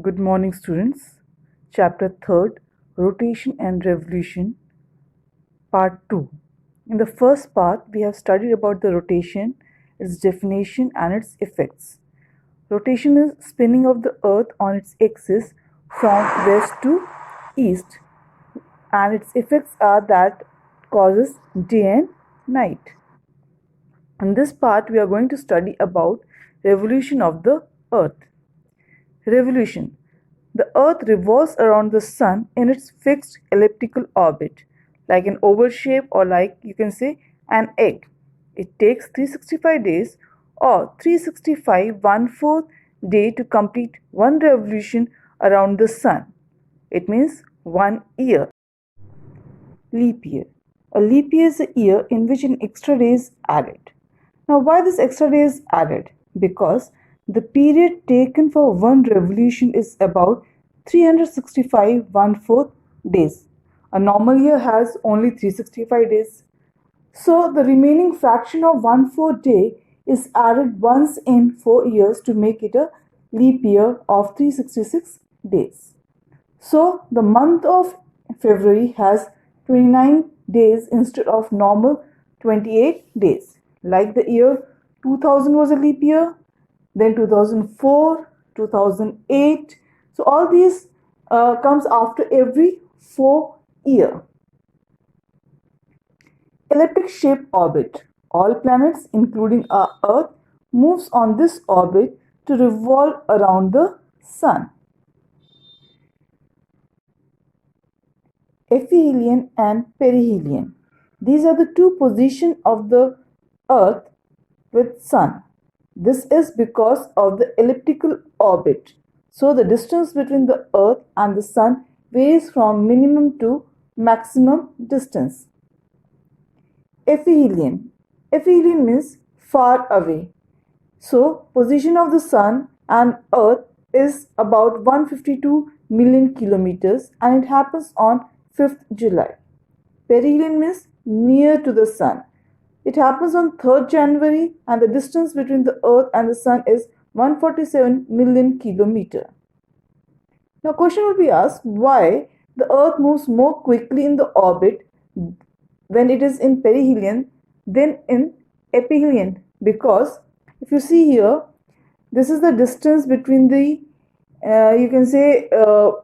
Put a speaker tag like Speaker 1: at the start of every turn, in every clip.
Speaker 1: Good morning, students. Chapter 3rd, Rotation and Revolution, Part 2. In the first part, we have studied about the rotation, its definition, and its effects. Rotation is spinning of the earth on its axis from west to east, and its effects are that causes day and night. In this part, we are going to study about revolution of the earth. Revolution. The Earth revolves around the Sun in its fixed elliptical orbit, like an oval shape or like you can say an egg. It takes 365 days or 365 1/4 day to complete one revolution around the Sun. It means 1 year. Leap year. A leap year is a year in which an extra day is added. Now, why this extra day is added? Because the period taken for one revolution is about 365 1/4 days. A normal year has only 365 days. So, the remaining fraction of 1/4 day is added once in 4 years to make it a leap year of 366 days. So, the month of February has 29 days instead of normal 28 days. Like the year 2000 was a leap year, then 2004, 2008. So, all these comes after every 4 year. Elliptic shape orbit. All planets, including our Earth, moves on this orbit to revolve around the Sun. Aphelion and perihelion. These are the two positions of the Earth with Sun. This is because of the elliptical orbit. So the distance between the Earth and the Sun varies from minimum to maximum distance. Aphelion. Aphelion means far away. So position of the Sun and Earth is about 152 million kilometers and it happens on 5th July. Perihelion means near to the Sun. It happens on 3rd January and the distance between the Earth and the Sun is 147 million kilometer. Now question will be asked why the Earth moves more quickly in the orbit when it is in perihelion than in aphelion, because if you see here, this is the distance between the you can say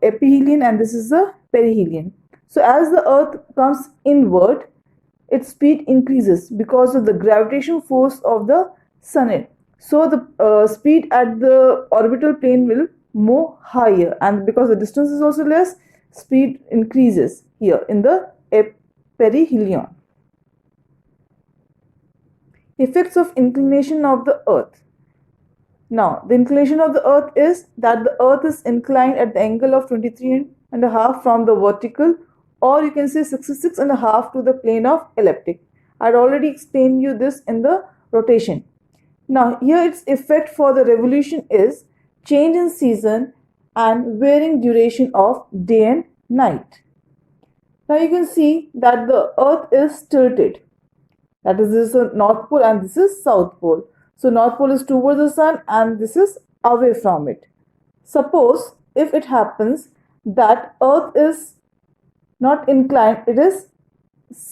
Speaker 1: aphelion and this is the perihelion. So as the Earth comes inward, its speed increases because of the gravitational force of the Sun. So the speed at the orbital plane will move higher, and because the distance is also less, speed increases here in the perihelion. Effects of inclination of the Earth. Now, the inclination of the Earth is that the Earth is inclined at the angle of 23.5 from the vertical, or you can say 66.5 to the plane of elliptic. I had already explained you this in the rotation. Now, here its effect for the revolution is change in season and varying duration of day and night. Now, you can see that the Earth is tilted. That is, this is North Pole and this is South Pole. So North Pole is towards the Sun and this is away from it. Suppose if it happens that Earth is not inclined, it is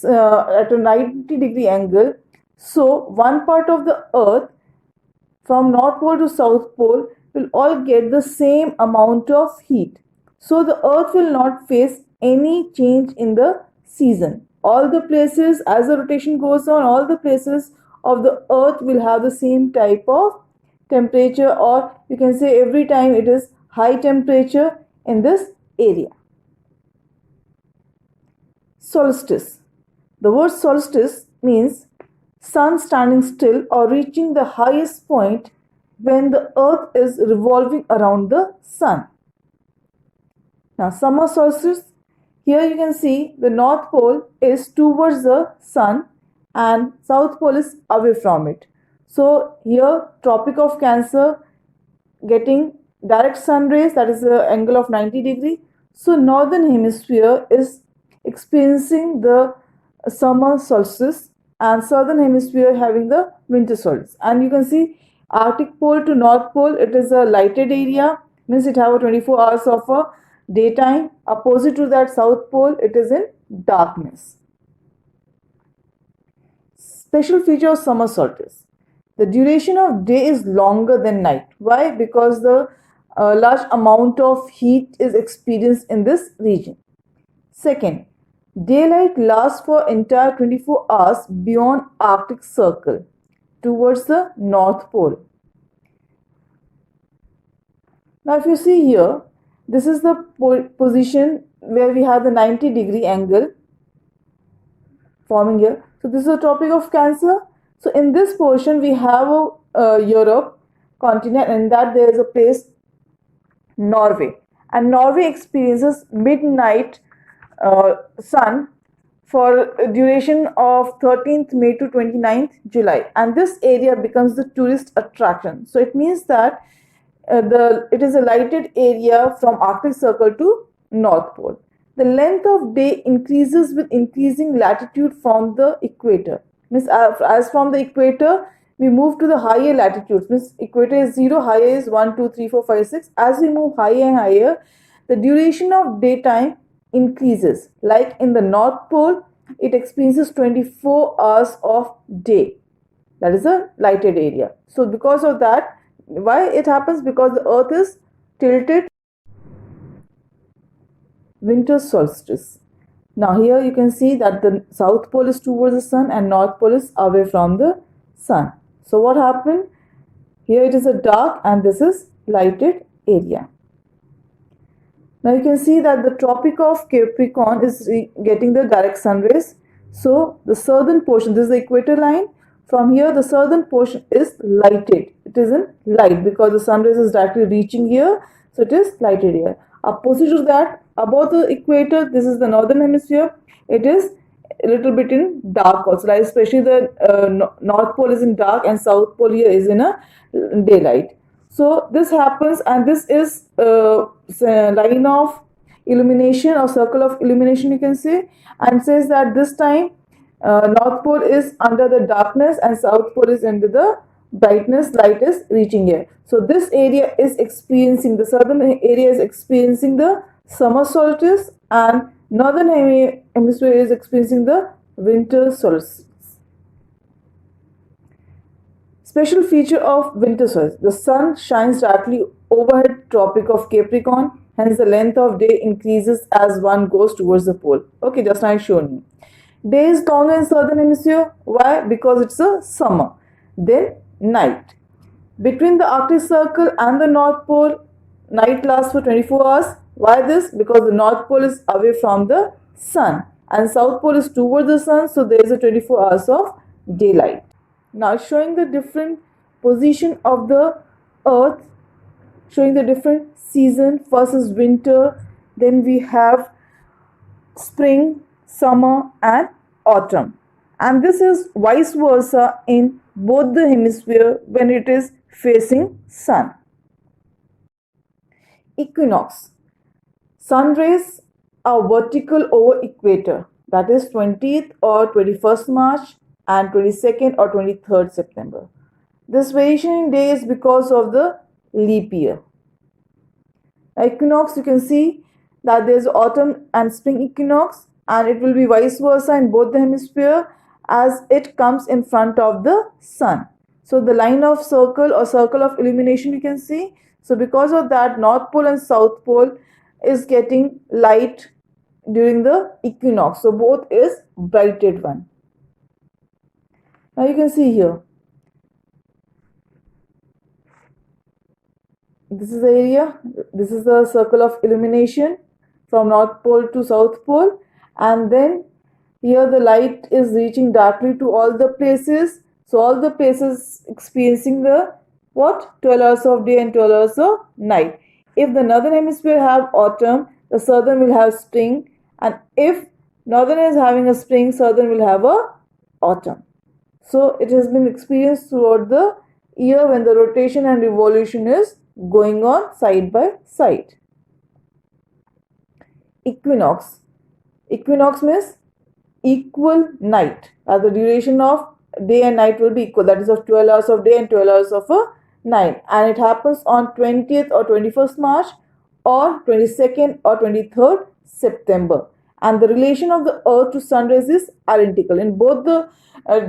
Speaker 1: at a 90-degree angle. So one part of the Earth from North Pole to South Pole will all get the same amount of heat. So the Earth will not face any change in the season. All the places, as the rotation goes on, all the places of the Earth will have the same type of temperature, or you can say every time it is high temperature in this area. Solstice. The word solstice means sun standing still or reaching the highest point when the Earth is revolving around the Sun. Now, summer solstice. Here you can see the North Pole is towards the Sun and South Pole is away from it. So here Tropic of Cancer getting direct sun rays, that is the angle of 90 degree. So Northern Hemisphere is experiencing the summer solstice and Southern Hemisphere having the winter solstice. And you can see Arctic Pole to North Pole, it is a lighted area, means it have a 24 hours of a daytime. Opposite to that south pole, it is in darkness. Special feature of summer solstice. The duration of day is longer than night. Why? Because the large amount of heat is experienced in this region. Second, daylight lasts for entire 24 hours beyond Arctic Circle towards the North Pole. Now if you see here, this is the position where we have the 90-degree angle forming here. So this is the Tropic of Cancer. So in this portion we have a Europe continent, and that there is a place Norway, and Norway experiences midnight sun for a duration of 13th May to 29th July, and this area becomes the tourist attraction. So it means that it is a lighted area from Arctic Circle to North Pole. The length of day increases with increasing latitude from the equator. Means as from the equator we move to the higher latitudes. Means equator is 0, higher is 1, 2, 3, 4, 5, 6. As we move higher and higher, the duration of daytime increases. Like in the North Pole, it experiences 24 hours of day. That is a lighted area. So because of that, why it happens? Because the earth is tilted. Winter solstice. Now here you can see that the south pole is towards the sun and north pole is away from the sun. So what happened? Here it is a dark and this is lighted area. Now you can see that the Tropic of Capricorn is getting the direct sun rays. So the southern portion, this is the equator line. From here the southern portion is lighted. It is in light because the sun rays is directly reaching here. So it is lighted here. Opposite to that, above the equator, this is the northern hemisphere. It is a little bit in dark also, like especially the north pole is in dark and south pole here is in a daylight. So this happens, and this is a line of illumination or circle of illumination, you can say, and says that this time north pole is under the darkness and south pole is under the brightness. Light is reaching here. So this area is experiencing, the southern area is experiencing the summer solstice, and northern hemisphere is experiencing the winter solstice. Special feature of winter solstice. The sun shines directly overhead Tropic of Capricorn, hence the length of day increases as one goes towards the pole. Okay, just now I shown you. Day is longer in southern hemisphere. Why? Because it's a summer. Then night. Between the Arctic Circle and the North Pole, night lasts for 24 hours. Why this? Because the North Pole is away from the sun and South Pole is towards the sun, so there is a 24 hours of daylight. Now showing the different position of the earth, showing the different season. First is winter, then we have spring, summer and autumn, and this is vice versa in both the hemisphere when it is facing sun. Equinox. Sun rays are vertical over equator, that is 20th or 21st March and 22nd or 23rd September. This variation in day is because of the leap year. Equinox, you can see that there is autumn and spring equinox, and it will be vice versa in both the hemisphere as it comes in front of the sun. So the line of circle or circle of illumination you can see. So because of that, North Pole and South Pole is getting light during the equinox. So both is brighted one. Now you can see here. This is the area. This is the circle of illumination from North Pole to South Pole, and then here the light is reaching directly to all the places. So all the places experiencing the what? 12 hours of day and 12 hours of night. If the northern hemisphere have autumn, the southern will have spring, and if northern is having a spring, southern will have a autumn. So it has been experienced throughout the year when the rotation and revolution is going on side by side. Equinox. Equinox means equal night, as the duration of day and night will be equal, that is of 12 hours of day and 12 hours of a 9, and it happens on 20th or 21st March or 22nd or 23rd September. And the relation of the Earth to sun rays is identical. In both the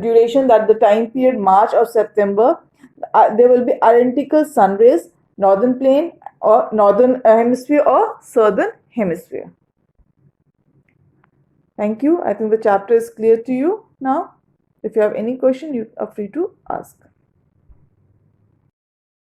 Speaker 1: duration, that the time period March or September, there will be identical sun rays, northern plane or northern hemisphere or southern hemisphere. Thank you. I think the chapter is clear to you now. If you have any question, you are free to ask.